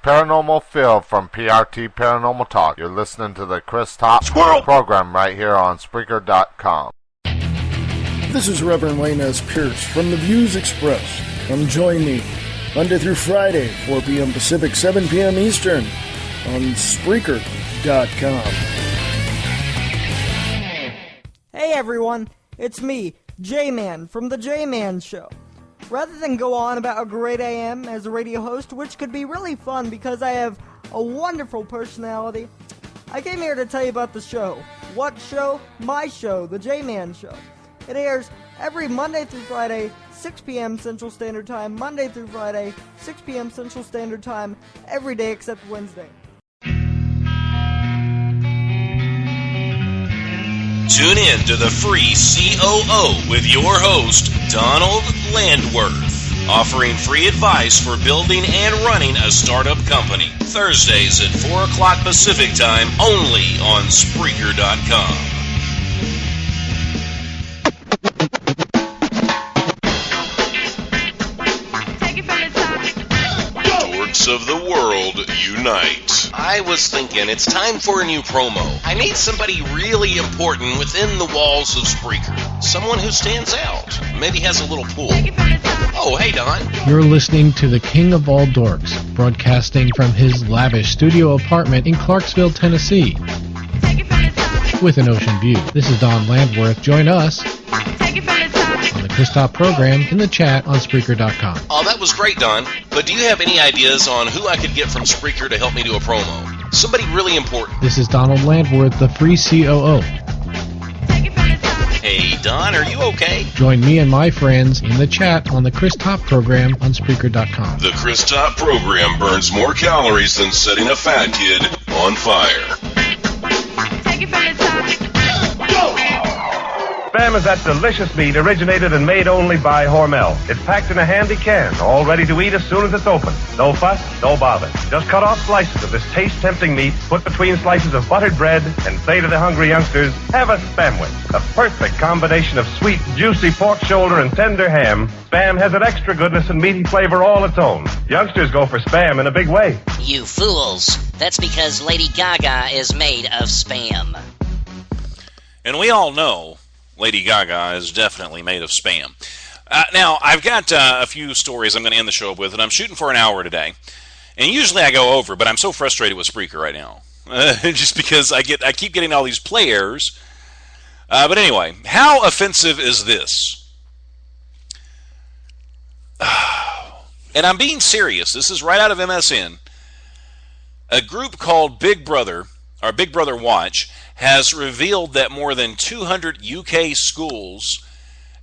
Paranormal Phil from PRT Paranormal Talk. You're listening to the Chris Top program right here on Spreaker.com. This is Reverend Wayne S. Pierce from the Views Express. Come join me Monday through Friday, 4 p.m. Pacific, 7 p.m. Eastern on Spreaker.com. Hey everyone, it's me, J-Man from The J-Man Show. Rather than go on about how great I am as a radio host, which could be really fun because I have a wonderful personality, I came here to tell you about the show. What show? My show, The J-Man Show. It airs every Monday through Friday, 6 p.m. Central Standard Time, Monday through Friday, 6 p.m. Central Standard Time, every day except Wednesday. Tune in to the free COO with your host, Donald Landworth, offering free advice for building and running a startup company. Thursdays at 4 o'clock Pacific Time, only on Spreaker.com. Of the world unite. I was thinking it's time for a new promo. I need somebody really important within the walls of Spreaker. Someone who stands out. Maybe has a little pull. Oh, hey, Don. You're listening to the King of All Dorks, broadcasting from his lavish studio apartment in Clarksville, Tennessee, with an ocean view. This is Don Landworth. Join us on the Chris Top program in the chat on Spreaker.com. Oh, that was great, Don. But do you have any ideas on who I could get from Spreaker to help me do a promo? Somebody really important. This is Donald Landworth, the free COO. Hey, Don, are you okay? Join me and my friends in the chat on the Chris Top program on Spreaker.com. The Chris Top program burns more calories than setting a fat kid on fire. Take it from the top. Spam is that delicious meat originated and made only by Hormel. It's packed in a handy can, all ready to eat as soon as it's open. No fuss, no bother. Just cut off slices of this taste-tempting meat, put between slices of buttered bread, and say to the hungry youngsters, have a Spamwich. A perfect combination of sweet, juicy pork shoulder and tender ham. Spam has an extra goodness and meaty flavor all its own. Youngsters go for Spam in a big way. You fools. That's because Lady Gaga is made of Spam. And we all know Lady Gaga is definitely made of Spam. Now, I've got a few stories I'm going to end the show with, and I'm shooting for an hour today. And usually I go over, but I'm so frustrated with Spreaker right now. Just because I keep getting all these play errors. But anyway, how offensive is this? And I'm being serious. This is right out of MSN. A group called Big Brother, or Big Brother Watch, has revealed that more than 200 UK schools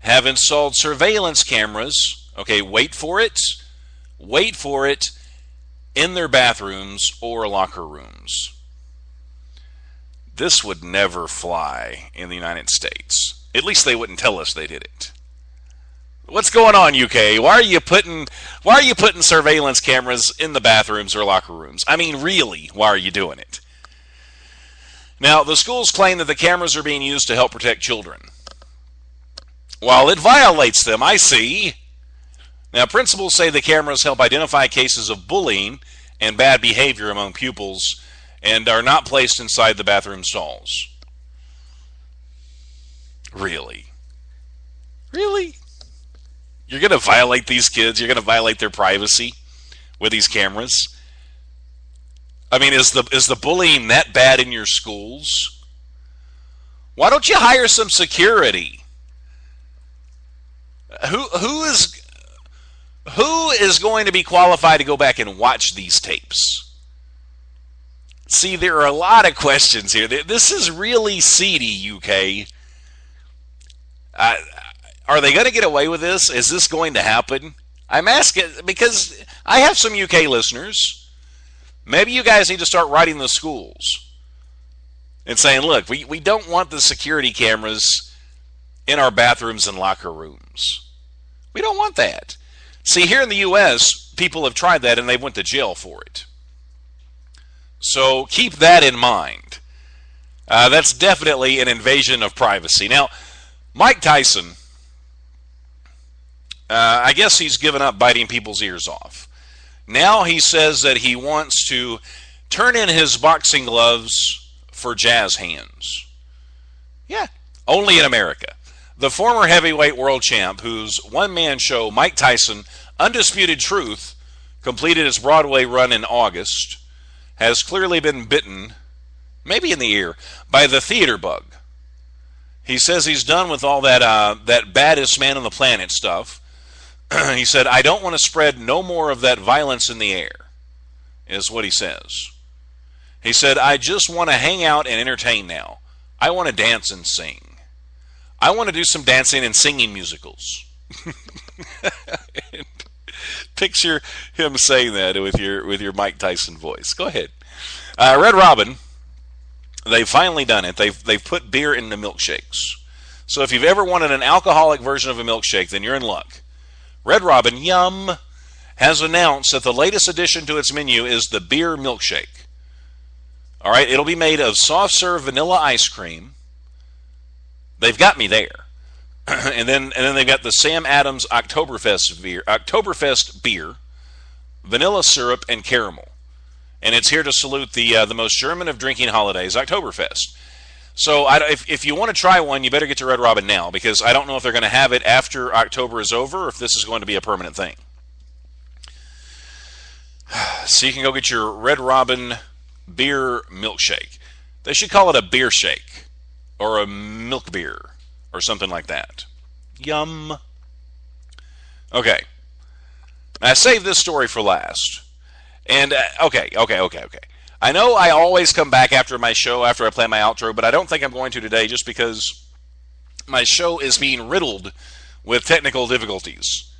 have installed surveillance cameras, okay, wait for it, in their bathrooms or locker rooms. This would never fly in the United States. At least they wouldn't tell us they did it. What's going on, UK? Why are you putting surveillance cameras in the bathrooms or locker rooms? I mean, really, why are you doing it? Now, the schools claim that the cameras are being used to help protect children. While it violates them, I see. Now, principals say the cameras help identify cases of bullying and bad behavior among pupils and are not placed inside the bathroom stalls. Really? Really? You're going to violate these kids? You're going to violate their privacy with these cameras? I mean, is the bullying that bad in your schools? Why don't you hire some security? Who is going to be qualified to go back and watch these tapes? See, there are a lot of questions here. This is really seedy, UK. Are they going to get away with this? Is this going to happen? I'm asking because I have some UK listeners. Maybe you guys need to start writing the schools and saying, look, we don't want the security cameras in our bathrooms and locker rooms. We don't want that. See, here in the U.S., people have tried that and they went to jail for it. So keep that in mind. That's definitely an invasion of privacy. Now, Mike Tyson, I guess he's given up biting people's ears off. Now he says that he wants to turn in his boxing gloves for jazz hands. Yeah, only in America. The former heavyweight world champ, whose one-man show, Mike Tyson, Undisputed Truth, completed its Broadway run in August, has clearly been bitten, maybe in the ear, by the theater bug. He says he's done with all that baddest man on the planet stuff. He said, I don't want to spread no more of that violence in the air, is what he says. He said, I just want to hang out and entertain now. I want to dance and sing. I want to do some dancing and singing musicals. Picture him saying that with your Mike Tyson voice. Go ahead. Red Robin, they've finally done it. They've put beer in the milkshakes. So if you've ever wanted an alcoholic version of a milkshake, then you're in luck. Red Robin, yum, has announced that the latest addition to its menu is the beer milkshake. All right, it'll be made of soft serve vanilla ice cream. They've got me there. and then they've got the Sam Adams Oktoberfest beer, vanilla syrup, and caramel. And it's here to salute the most German of drinking holidays, Oktoberfest. So if you want to try one, you better get to Red Robin now, because I don't know if they're going to have it after October is over, or if this is going to be a permanent thing. So you can go get your Red Robin beer milkshake. They should call it a beer shake, or a milk beer, or something like that. Yum. Okay. I saved this story for last. And, okay. I know I always come back after my show, after I play my outro, but I don't think I'm going to today just because my show is being riddled with technical difficulties.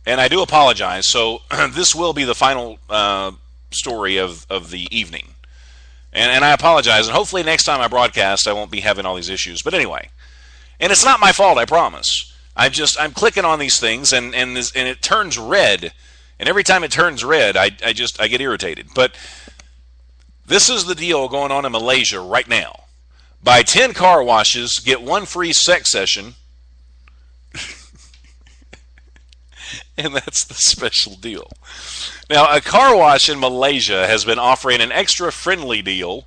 And I do apologize. So this will be the final story of the evening. And I apologize. And hopefully next time I broadcast, I won't be having all these issues. But anyway, and it's not my fault, I promise. I'm clicking on these things, and it turns red. And every time it turns red, I get irritated. But this is the deal going on in Malaysia right now. Buy 10 car washes, get 1 free sex session. And that's the special deal. Now, a car wash in Malaysia has been offering an extra friendly deal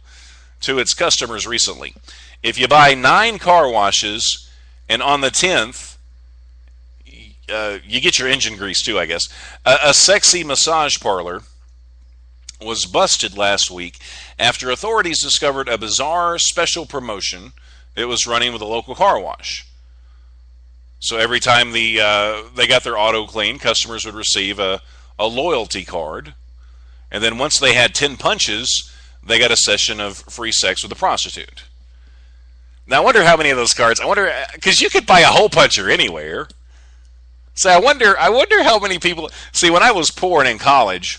to its customers recently. If you buy 9 car washes, and on the 10th, you get your engine grease too, I guess. A sexy massage parlor was busted last week after authorities discovered a bizarre special promotion it was running with a local car wash. So every time they got their auto cleaned, customers would receive a loyalty card. And then once they had 10 punches, they got a session of free sex with a prostitute. Now I wonder how many of those cards, because you could buy a hole puncher anywhere. So I wonder how many people, see, when I was poor and in college,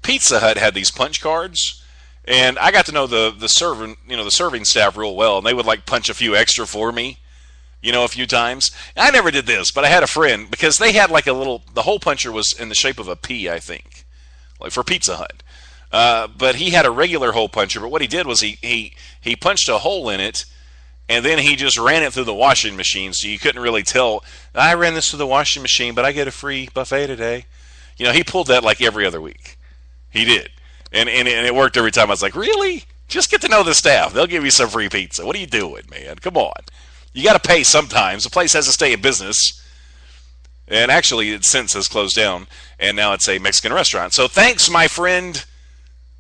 Pizza Hut had these punch cards, and I got to know the serving staff real well, and they would like punch a few extra for me, a few times. I never did this, but I had a friend, because they had like the hole puncher was in the shape of a P, I think, like for Pizza Hut. But he had a regular hole puncher, but what he did was he punched a hole in it, and then he just ran it through the washing machine, so you couldn't really tell, I ran this through the washing machine, but I get a free buffet today. He pulled that like every other week. He did. And it worked every time. I was like, really? Just get to know the staff. They'll give you some free pizza. What are you doing, man? Come on. You got to pay sometimes. The place has to stay in business. And actually, it since has closed down, and now it's a Mexican restaurant. So thanks, my friend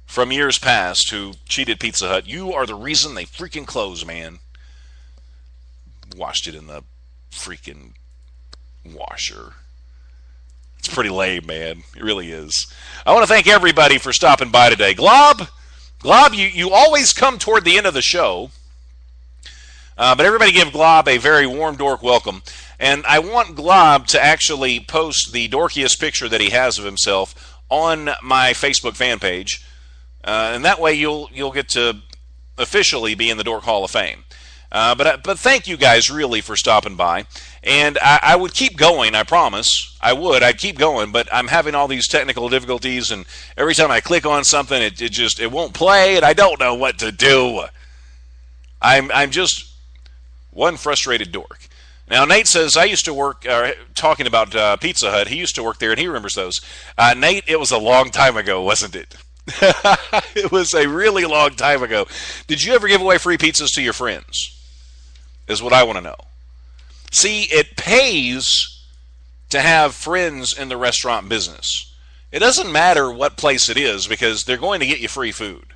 from years past who cheated Pizza Hut. You are the reason they freaking closed, man. Washed it in the freaking washer. It's pretty lame, man. It really is. I want to thank everybody for stopping by today. Glob, you always come toward the end of the show. But everybody give Glob a very warm Dork welcome. And I want Glob to actually post the dorkiest picture that he has of himself on my Facebook fan page. And that way you'll get to officially be in the Dork Hall of Fame. But thank you guys really for stopping by. And I would keep going, I promise. I'd keep going, but I'm having all these technical difficulties, and every time I click on something, it won't play, and I don't know what to do. I'm just one frustrated dork. Now, Nate says, I used to work, talking about Pizza Hut, he used to work there, and he remembers those. Nate, it was a long time ago, wasn't it? It was a really long time ago. Did you ever give away free pizzas to your friends? Is what I want to know. See, it pays to have friends in the restaurant business. It doesn't matter what place it is because they're going to get you free food.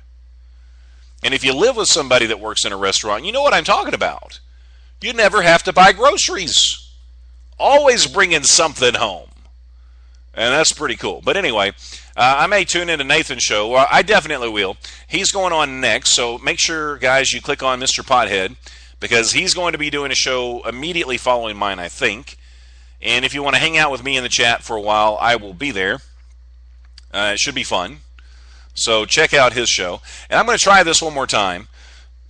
And if you live with somebody that works in a restaurant, you know what I'm talking about. You never have to buy groceries. Always bringing something home. And that's pretty cool. But anyway, I may tune into Nathan's show. Well, I definitely will. He's going on next, so make sure, guys, you click on Mr. Pothead because he's going to be doing a show immediately following mine, I think. And if you want to hang out with me in the chat for a while, I will be there. It should be fun. So check out his show. And I'm going to try this one more time.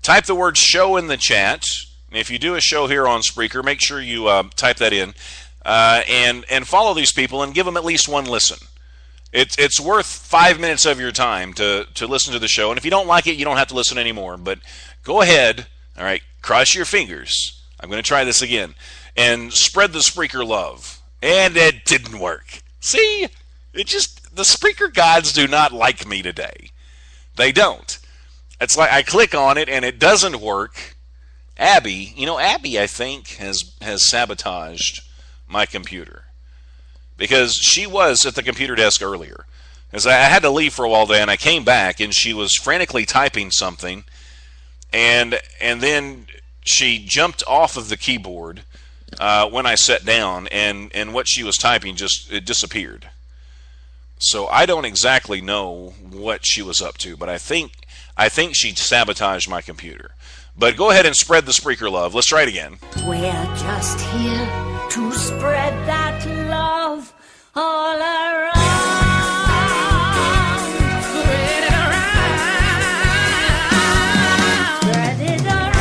Type the word show in the chat. If you do a show here on Spreaker, make sure you type that in and follow these people and give them at least one listen. It's worth 5 minutes of your time to listen to the show. And if you don't like it, you don't have to listen anymore. But go ahead, all right, cross your fingers. I'm going to try this again. And spread the Spreaker love. And it didn't work. See? The Spreaker gods do not like me today. They don't. It's like I click on it and it doesn't work. Abby, I think, has sabotaged my computer. Because she was at the computer desk earlier. As I had to leave for a while there, and I came back, and she was frantically typing something, and then she jumped off of the keyboard when I sat down, and what she was typing it disappeared. So I don't exactly know what she was up to, but I think she sabotaged my computer. But go ahead and spread the Spreaker love. Let's try it again. We're just here to spread that love all around. Spread it around. Spread it around.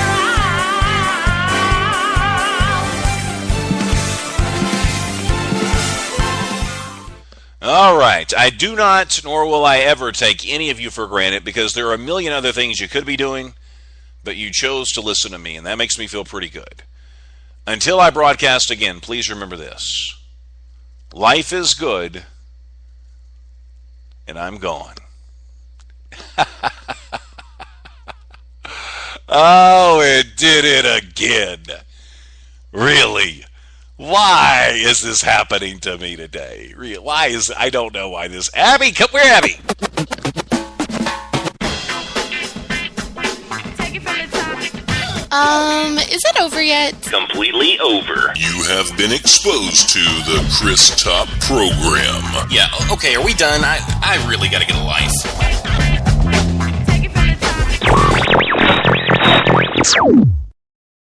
All right. I do not, nor will I ever take any of you for granted because there are a million other things you could be doing. But you chose to listen to me, and that makes me feel pretty good. Until I broadcast again, please remember this. Life is good, and I'm gone. Oh, it did it again. Really? Why is this happening to me today? I don't know why this... Abby, come here, Abby! Is it over yet? Completely over. You have been exposed to the Chris Top program. Yeah, okay, are we done? I really gotta get a life.